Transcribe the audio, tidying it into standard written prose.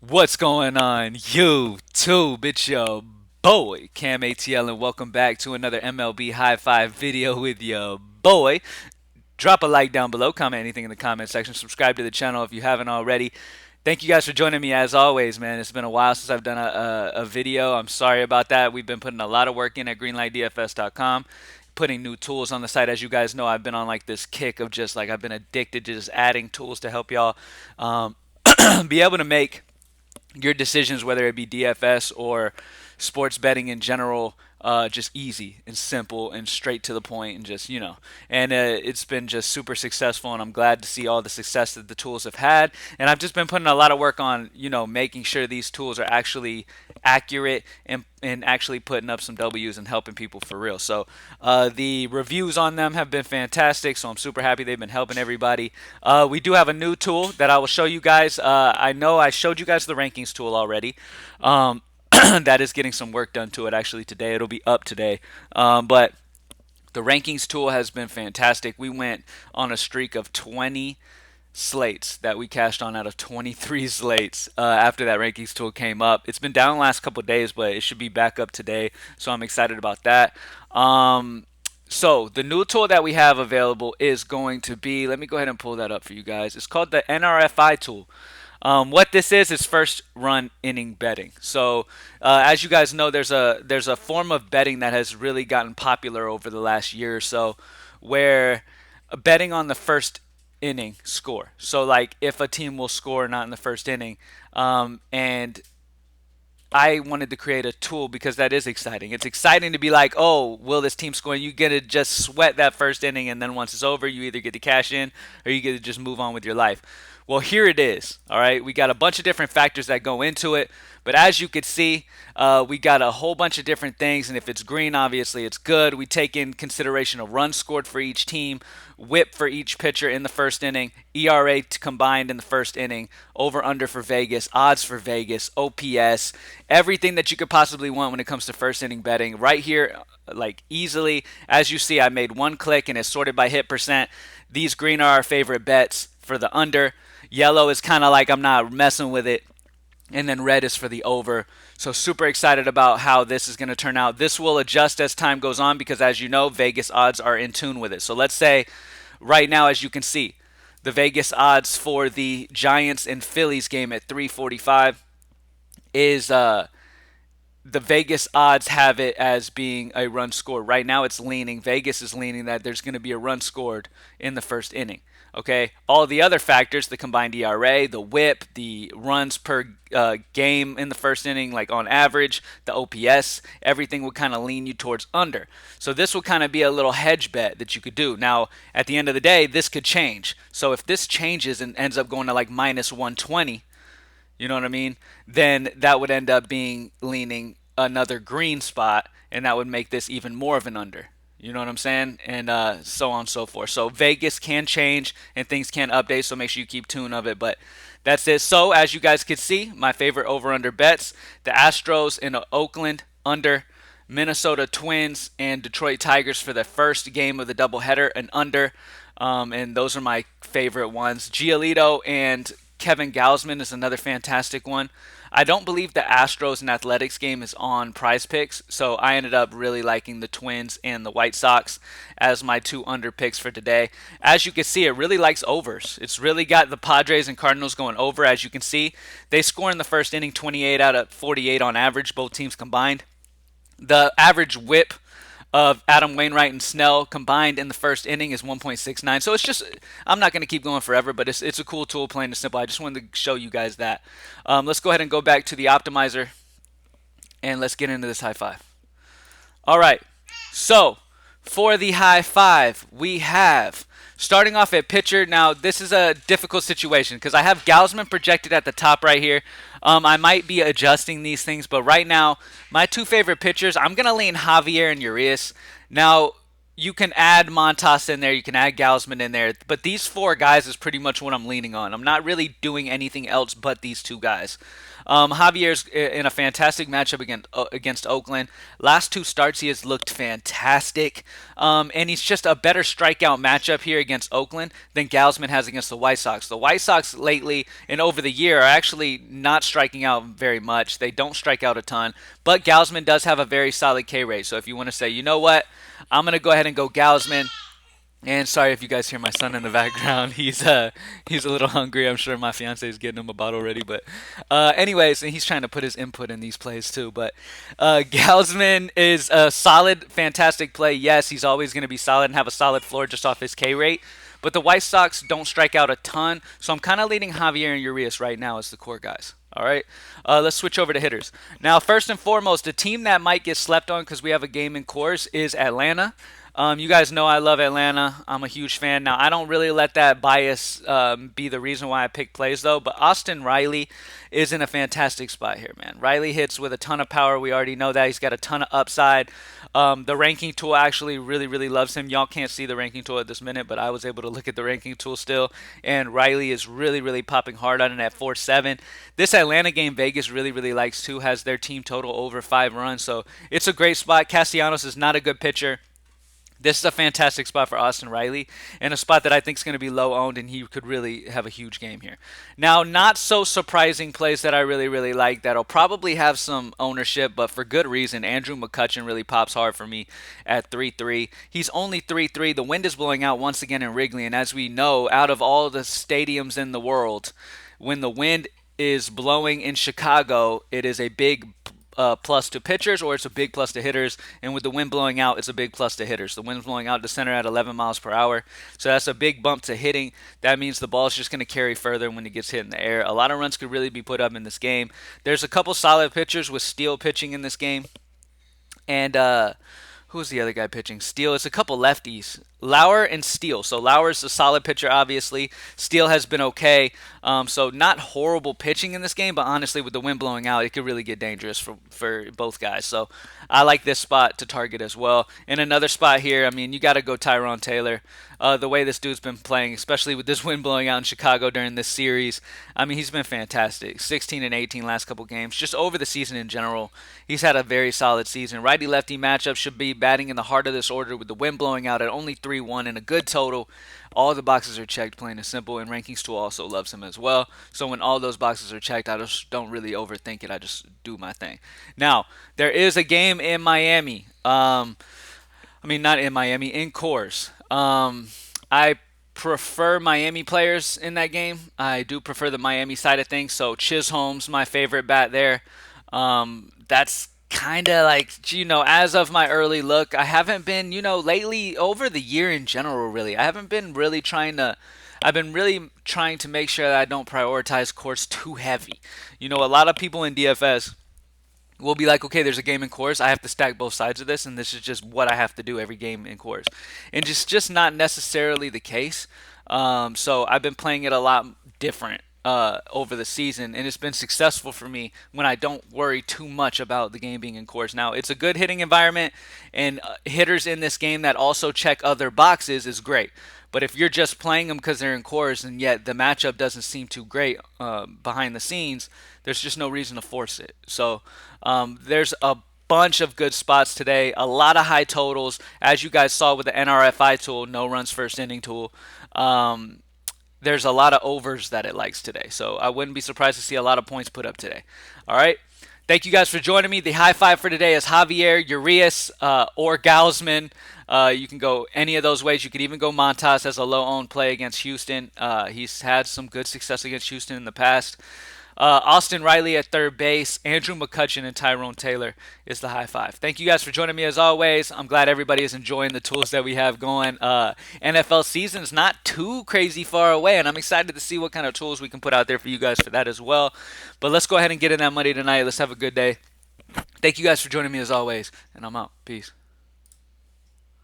What's going on, YouTube? It's your boy, Cam ATL, and welcome back to another MLB High Five video with your boy. Drop a like down below, comment anything in the comment section, subscribe to the channel if you haven't already. Thank you guys for joining me as always, man. It's been a while since I've done a video. I'm sorry about that. We've been putting a lot of work in at greenlightdfs.com, putting new tools on the site. As you guys know, I've been on like this kick of just like I've been addicted to just adding tools to help y'all be able to make your decisions, whether it be DFS or sports betting in general, just easy and simple and straight to the point, and just and it's been just super successful, and I'm glad to see all the success that the tools have had. And I've just been putting a lot of work on making sure these tools are actually accurate and actually putting up some W's and helping people for real. So the reviews on them have been fantastic, so I'm super happy they've been helping everybody. We do have a new tool that I will show you guys. I know I showed you guys the rankings tool already. That is getting some work done to it actually today. It'll be up today. But the rankings tool has been fantastic. We went on a streak of 20 slates that we cashed on out of 23 slates after that rankings tool came up. It's been down the last couple of days, but it should be back up today, so I'm excited about that. So the new tool that we have available is going to be, let me go ahead and pull that up for you guys. It's called the NRFI tool. What this is first run inning betting. So as you guys know, there's a form of betting that has really gotten popular over the last year or so, where betting on the first inning score. So like if a team will score or not in the first inning, and I wanted to create a tool because that is exciting. It's exciting to be like, oh, will this team score? And you get to just sweat that first inning, and then once it's over, you either get to cash in or you get to just move on with your life. Well, here it is. All right, we got a bunch of different factors that go into it, but as you could see, we got a whole bunch of different things, and if it's green, obviously it's good. We take in consideration of runs scored for each team, whip for each pitcher in the first inning, ERA combined in the first inning, over under for Vegas, odds for Vegas, OPS, everything that you could possibly want when it comes to first inning betting. Right here, like easily, as you see, I made one click and it's sorted by hit percent. These green are our favorite bets for the under. Yellow is kind of like I'm not messing with it. And then red is for the over. So super excited about how this is going to turn out. This will adjust as time goes on because, as you know, Vegas odds are in tune with it. So let's say right now, as you can see, the Vegas odds for the Giants and Phillies game at 345 is the Vegas odds have it as being a run scored. Right now it's leaning, Vegas is leaning that there's going to be a run scored in the first inning. Okay, all the other factors, the combined ERA, the whip, the runs per game in the first inning, like on average, the OPS, everything would kind of lean you towards under. So this would kind of be a little hedge bet that you could do. Now, at the end of the day, this could change. So if this changes and ends up going to like minus 120, you know what I mean? Then that would end up being leaning another green spot, and that would make this even more of an under. You know what I'm saying? And so on and so forth. So Vegas can change and things can update, so make sure you keep tune of it. But that's it. So as you guys can see, my favorite over-under bets, the Astros in Oakland under, Minnesota Twins and Detroit Tigers for the first game of the doubleheader and under. And those are my favorite ones. Giolito and Kevin Gausman is another fantastic one. I don't believe the Astros and Athletics game is on Prize Picks, so I ended up really liking the Twins and the White Sox as my two under picks for today. As you can see, it really likes overs. It's really got the Padres and Cardinals going over. As you can see, they score in the first inning 28 out of 48 on average, both teams combined. The average whip of Adam Wainwright and Snell combined in the first inning is 1.69. So it's just, I'm not going to keep going forever, but it's a cool tool, plain and simple. I just wanted to show you guys that. Let's go ahead and go back to the optimizer, and let's get into this high five. All right, so for the high five, we have starting off at pitcher. Now, this is a difficult situation because I have Gausman projected at the top right here. I might be adjusting these things, but right now, my two favorite pitchers, I'm going to lean Javier and Urias. Now, You can add Montas in there, you can add Gausman in there, but these four guys is pretty much what I'm leaning on. I'm not really doing anything else but these two guys. Javier's in a fantastic matchup against Oakland. Last two starts, he has looked fantastic, and he's just a better strikeout matchup here against Oakland than Gausman has against the White Sox. The White Sox lately and over the year are actually not striking out very much. They don't strike out a ton, but Gausman does have a very solid K rate. So if you want to say, you know what, I'm gonna go ahead and go Gausman. And sorry if you guys hear my son in the background. He's a little hungry. I'm sure my fiance is getting him a bottle already. But anyways, and he's trying to put his input in these plays too. But Gausman is a solid, fantastic play. Yes, he's always going to be solid and have a solid floor just off his K rate. But the White Sox don't strike out a ton, so I'm kind of leading Javier and Urias right now as the core guys. All right, let's switch over to hitters. Now, first and foremost, the team that might get slept on because we have a game in course is Atlanta. You guys know I love Atlanta. I'm a huge fan. Now, I don't really let that bias be the reason why I pick plays, though. But Austin Riley is in a fantastic spot here, man. Riley hits with a ton of power. We already know that. He's got a ton of upside. The ranking tool actually really, really loves him. Y'all can't see the ranking tool at this minute, but I was able to look at the ranking tool still. And Riley is really, really popping hard on it at 4.7. This Atlanta game, Vegas really, really likes too. Has their team total over 5 runs. So it's a great spot. Castellanos is not a good pitcher. This is a fantastic spot for Austin Riley and a spot that I think is going to be low owned, and he could really have a huge game here. Now, not so surprising plays that I really, really like that'll probably have some ownership, but for good reason. Andrew McCutchen really pops hard for me at 3.3. He's only 3.3. The wind is blowing out once again in Wrigley, and as we know, out of all the stadiums in the world, when the wind is blowing in Chicago, it is a big plus to pitchers, or it's a big plus to hitters. And with the wind blowing out, it's a big plus to hitters. The wind's blowing out to center at 11 miles per hour, so that's a big bump to hitting. That means the ball's just going to carry further when it gets hit in the air. A lot of runs could really be put up in this game. There's a couple solid pitchers with Steele pitching in this game, and who's the other guy pitching? Steele. It's a couple lefties, Lauer and Steele. So Lauer's a solid pitcher, obviously. Steele has been okay. So not horrible pitching in this game, but honestly, with the wind blowing out, it could really get dangerous for both guys. So I like this spot to target as well. And another spot here, I mean, you got to go Tyrone Taylor. The way this dude's been playing, especially with this wind blowing out in Chicago during this series, I mean, he's been fantastic. 16 and 18 last couple games. Just over the season in general, he's had a very solid season. Righty-lefty matchup, should be batting in the heart of this order with the wind blowing out at only 3-1 and a good total. All the boxes are checked, plain and simple, and Rankings Tool also loves him as well. So when all those boxes are checked, I just don't really overthink it. I just do my thing. Now, there is a game in Miami. I mean, not in Miami, in Coors. I prefer Miami players in that game. I do prefer the Miami side of things. So Chisholm's my favorite bat there. That's kind of like, as of my early look, I haven't been, lately over the year in general, really. I haven't been really trying to. I've been really trying to make sure that I don't prioritize Coors too heavy. A lot of people in DFS we'll be like, okay, there's a game in Coors. I have to stack both sides of this, and this is just what I have to do every game in Coors. And just not necessarily the case. So I've been playing it a lot different over the season, and it's been successful for me when I don't worry too much about the game being in Coors. Now, it's a good hitting environment, and hitters in this game that also check other boxes is great. But if you're just playing them because they're in Coors and yet the matchup doesn't seem too great behind the scenes, there's just no reason to force it. So there's a bunch of good spots today, a lot of high totals. As you guys saw with the NRFI tool, no runs first inning tool, there's a lot of overs that it likes today. So I wouldn't be surprised to see a lot of points put up today. All right. Thank you guys for joining me. The high five for today is Javier, Urias, or Gausman. You can go any of those ways. You could even go Montas as a low-owned play against Houston. He's had some good success against Houston in the past. Austin Riley at third base, Andrew McCutchen, and Tyrone Taylor is the high five. Thank you guys for joining me as always. I'm glad everybody is enjoying the tools that we have going. NFL season's not too crazy far away, and I'm excited to see what kind of tools we can put out there for you guys for that as well. But let's go ahead and get in that money tonight. Let's have a good day. Thank you guys for joining me as always, and I'm out. Peace.